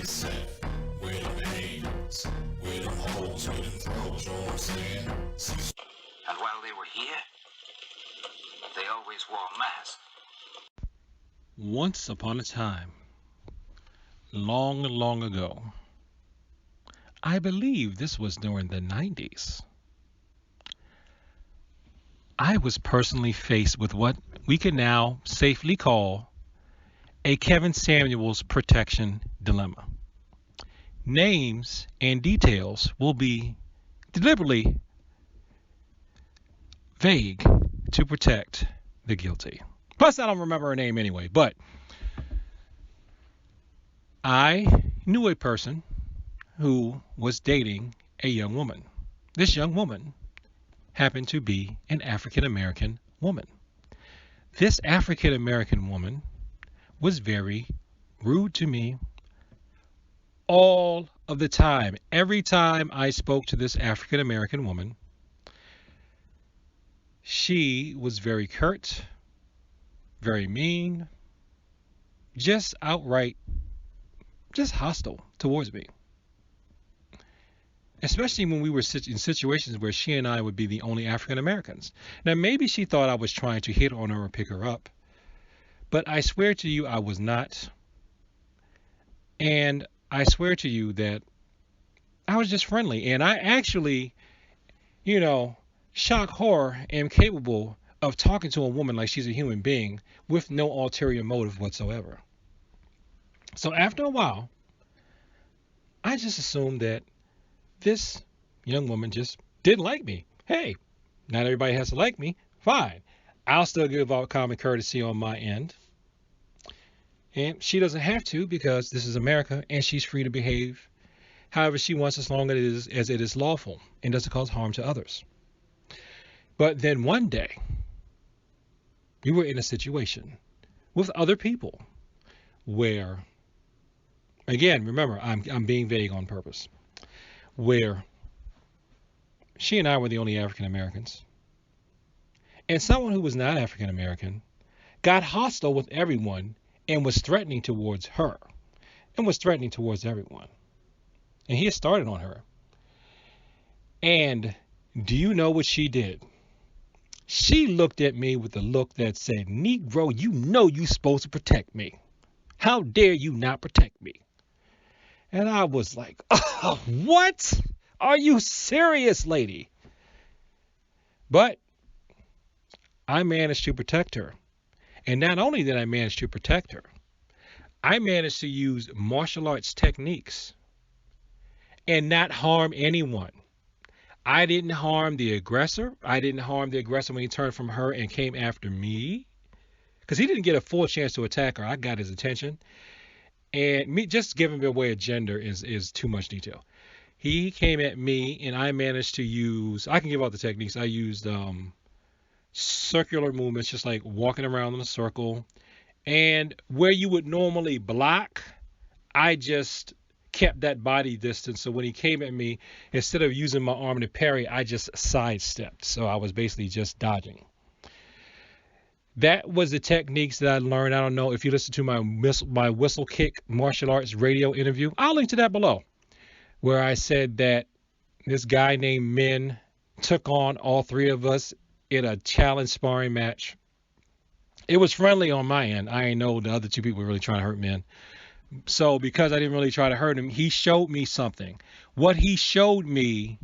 set, where them hands, where them holes, where them throws, you know what I'm saying? Cecil. And while they were here, they always wore masks. Once upon a time, long, long ago, I believe this was during the 90s, I was personally faced with what we can now safely call a Kevin Samuels protection dilemma. Names and details will be deliberately vague to protect the guilty. Plus, I don't remember her name anyway, but I knew a person who was dating a young woman. This young woman happened to be an African American woman. This African American woman was very rude to me all of the time. Every time I spoke to this African American woman, she was very curt, very mean, just outright, just hostile towards me. Especially when we were in situations where she and I would be the only African Americans. Now, maybe she thought I was trying to hit on her or pick her up, but I swear to you I was not. And I swear to you that I was just friendly. And I actually, shock horror, am capable of talking to a woman like she's a human being with no ulterior motive whatsoever. So after a while, I just assumed that this young woman just didn't like me. Hey, not everybody has to like me. Fine. I'll still give out common courtesy on my end. And she doesn't have to because this is America and she's free to behave however she wants as long as it is lawful and doesn't cause harm to others. But then one day, we were in a situation with other people where, again, remember, I'm being vague on purpose, where she and I were the only African Americans. And someone who was not African American got hostile with everyone and was threatening towards her and was threatening towards everyone. And he had started on her. And do you know what she did? She looked at me with a look that said, Negro, you know you're supposed to protect me. How dare you not protect me? And I was like, oh, what? Are you serious, lady? But I managed to protect her. And not only did I manage to protect her, I managed to use martial arts techniques and not harm anyone. I didn't harm the aggressor. I didn't harm the aggressor when he turned from her and came after me, because he didn't get a full chance to attack her. I got his attention. And me just giving him away a gender is too much detail. He came at me and I managed to use, I can give out the techniques. I used circular movements, just like walking around in a circle. And where you would normally block, I just kept that body distance. So when he came at me, instead of using my arm to parry, I just sidestepped. So I was basically just dodging. That was the techniques that I learned. I don't know if you listen to my whistle kick martial arts radio interview. I'll link to that below, where I said that this guy named Min took on all three of us in a challenge sparring match. It was friendly on my end. I ain't know the other two people were really trying to hurt Min. So because I didn't really try to hurt him, he showed me something. What he showed me,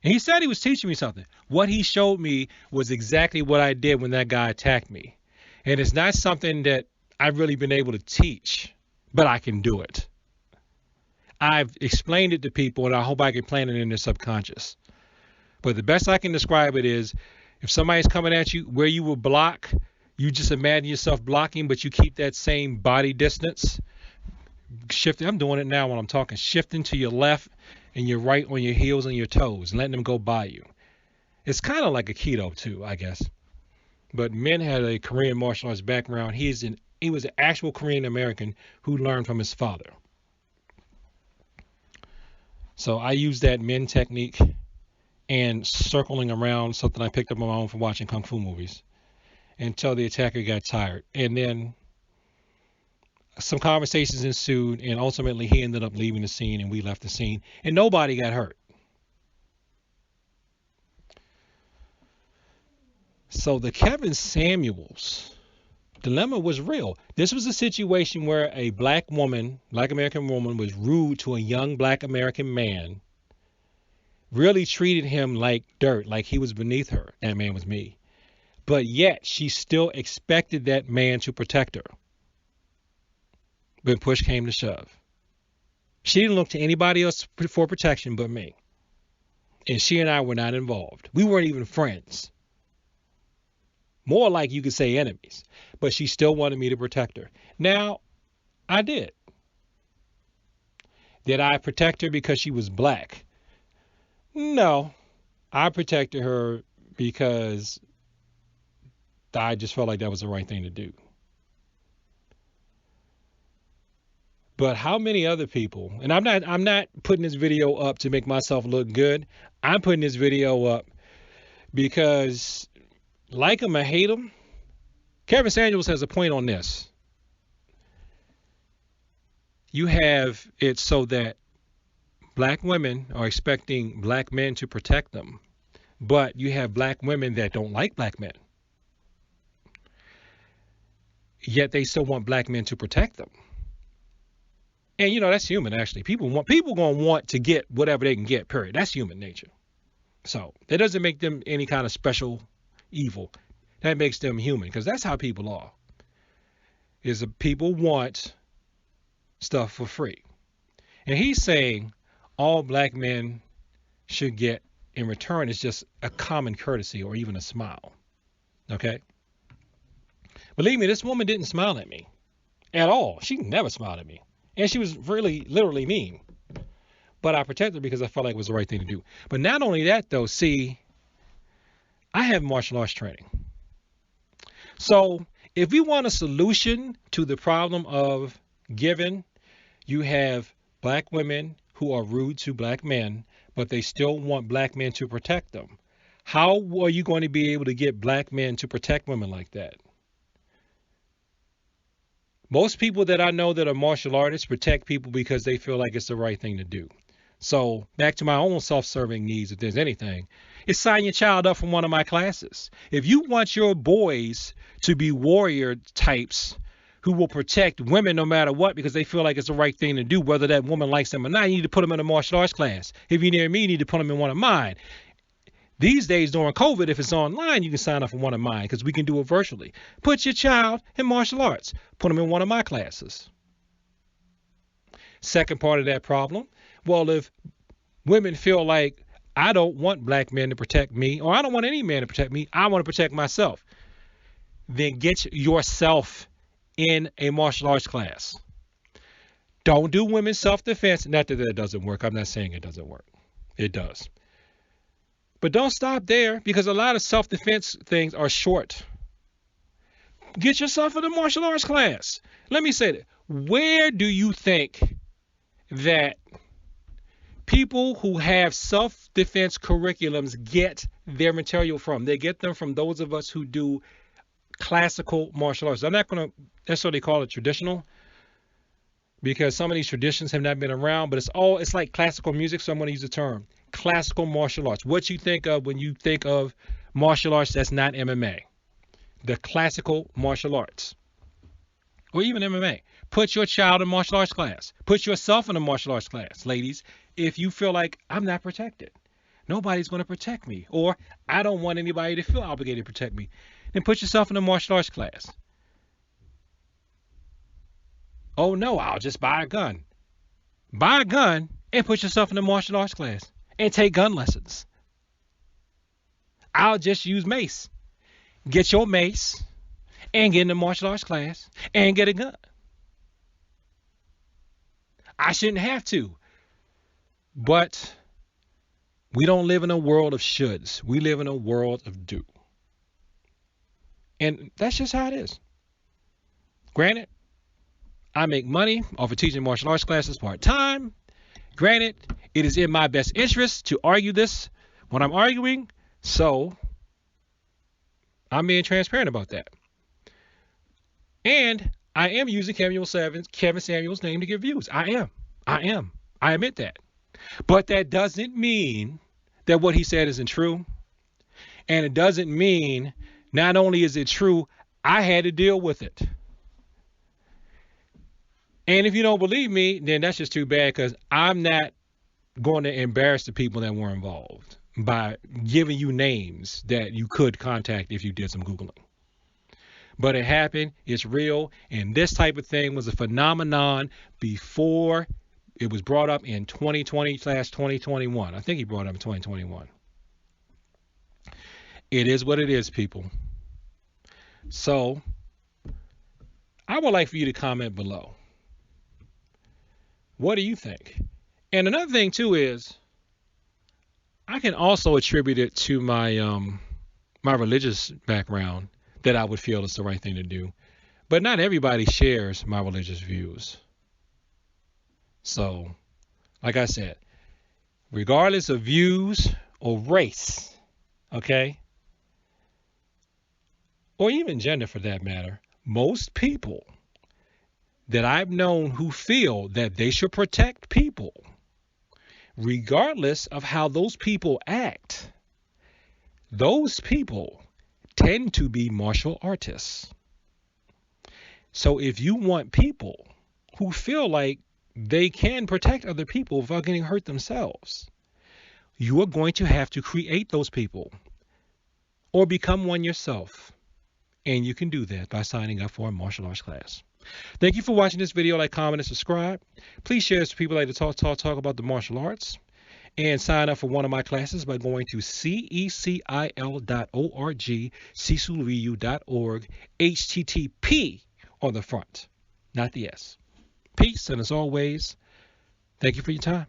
and he said he was teaching me something. What he showed me was exactly what I did when that guy attacked me. And it's not something that I've really been able to teach, but I can do it. I've explained it to people, and I hope I can plant it in their subconscious. But the best I can describe it is, if somebody's coming at you where you will block, you just imagine yourself blocking, but you keep that same body distance. Shifting, I'm doing it now when I'm talking, shifting to your left and your right on your heels and your toes, and letting them go by you. It's kind of like a keto too, I guess. But Min had a Korean martial arts background. He was an actual Korean American who learned from his father. So I used that Min technique and circling around, something I picked up on my own from watching Kung Fu movies, until the attacker got tired. And then Some conversations ensued, and ultimately he ended up leaving the scene, and we left the scene, and nobody got hurt. So the Kevin Samuels dilemma was real. This was a situation where a black woman, black American woman, was rude to a young black American man, really treated him like dirt, like he was beneath her. That man was me. But yet she still expected that man to protect her when push came to shove. She didn't look to anybody else for protection but me. And she and I were not involved. We weren't even friends. More like you could say enemies. But she still wanted me to protect her. Now, I did. Did I protect her because she was black? No. I protected her because I just felt like that was the right thing to do. But how many other people, and I'm not putting this video up to make myself look good. I'm putting this video up because, like him or hate him, Kevin Samuels has a point on this. You have it so that black women are expecting black men to protect them, but you have black women that don't like black men, yet they still want black men to protect them. And you know, that's human, actually. People gonna want to get whatever they can get, period. That's human nature. So that doesn't make them any kind of special evil. That makes them human, because that's how people are. Is that people want stuff for free. And he's saying all black men should get in return is just a common courtesy or even a smile. Okay? Believe me, this woman didn't smile at me at all. She never smiled at me. And she was really, literally mean. But I protected her because I felt like it was the right thing to do. But not only that, though, see, I have martial arts training. So if we want a solution to the problem of given, you have black women who are rude to black men, but they still want black men to protect them. How are you going to be able to get black men to protect women like that? Most people that I know that are martial artists protect people because they feel like it's the right thing to do. So back to my own self-serving needs, if there's anything, is sign your child up for one of my classes. If you want your boys to be warrior types who will protect women no matter what because they feel like it's the right thing to do, whether that woman likes them or not, you need to put them in a martial arts class. If you're near me, you need to put them in one of mine. These days during COVID, if it's online, you can sign up for one of mine because we can do it virtually. Put your child in martial arts. Put them in one of my classes. Second part of that problem, well, if women feel like I don't want black men to protect me, or I don't want any man to protect me, I want to protect myself, then get yourself in a martial arts class. Don't do women's self-defense. Not that that doesn't work. I'm not saying it doesn't work. It does. But don't stop there, because a lot of self-defense things are short. Get yourself in a martial arts class. Let me say that. Where do you think that people who have self-defense curriculums get their material from? They get them from those of us who do classical martial arts. I'm not going to necessarily call it traditional, because some of these traditions have not been around, but it's like classical music, so I'm going to use the term classical martial arts. What you think of when you think of martial arts that's not MMA. The classical martial arts. Or even MMA. Put your child in martial arts class. Put yourself in a martial arts class, ladies, if you feel like I'm not protected. Nobody's going to protect me. Or I don't want anybody to feel obligated to protect me. Then put yourself in a martial arts class. Oh no, I'll just buy a gun. Buy a gun and put yourself in a martial arts class. And take gun lessons. I'll just use mace. Get your mace and get in a martial arts class and get a gun. I shouldn't have to. But we don't live in a world of shoulds. We live in a world of do. And that's just how it is. Granted, I make money off of teaching martial arts classes part-time. Granted, it is in my best interest to argue this when I'm arguing, so I'm being transparent about that. And I am using Kevin Samuels' name to get views. I am. I admit that. But that doesn't mean that what he said isn't true. And it doesn't mean not only is it true, I had to deal with it. And if you don't believe me, then that's just too bad, because I'm not going to embarrass the people that were involved by giving you names that you could contact if you did some Googling. But it happened, it's real, and this type of thing was a phenomenon before it was brought up in 2020/2021. I think he brought it up in 2021. It is what it is, people. So I would like for you to comment below. What do you think? And another thing too is I can also attribute it to my my religious background, that I would feel it's the right thing to do. But not everybody shares my religious views. So, like I said, regardless of views or race, okay, or even gender for that matter, most people that I've known who feel that they should protect people, regardless of how those people act, those people tend to be martial artists. So if you want people who feel like they can protect other people without getting hurt themselves, you are going to have to create those people or become one yourself. And you can do that by signing up for a martial arts class. Thank you for watching this video. Like, comment, and subscribe. Please share this with people like to talk about the martial arts. And sign up for one of my classes by going to cecil.org, cecilryu.org, HTTP on the front, not the S. Peace, and as always, thank you for your time.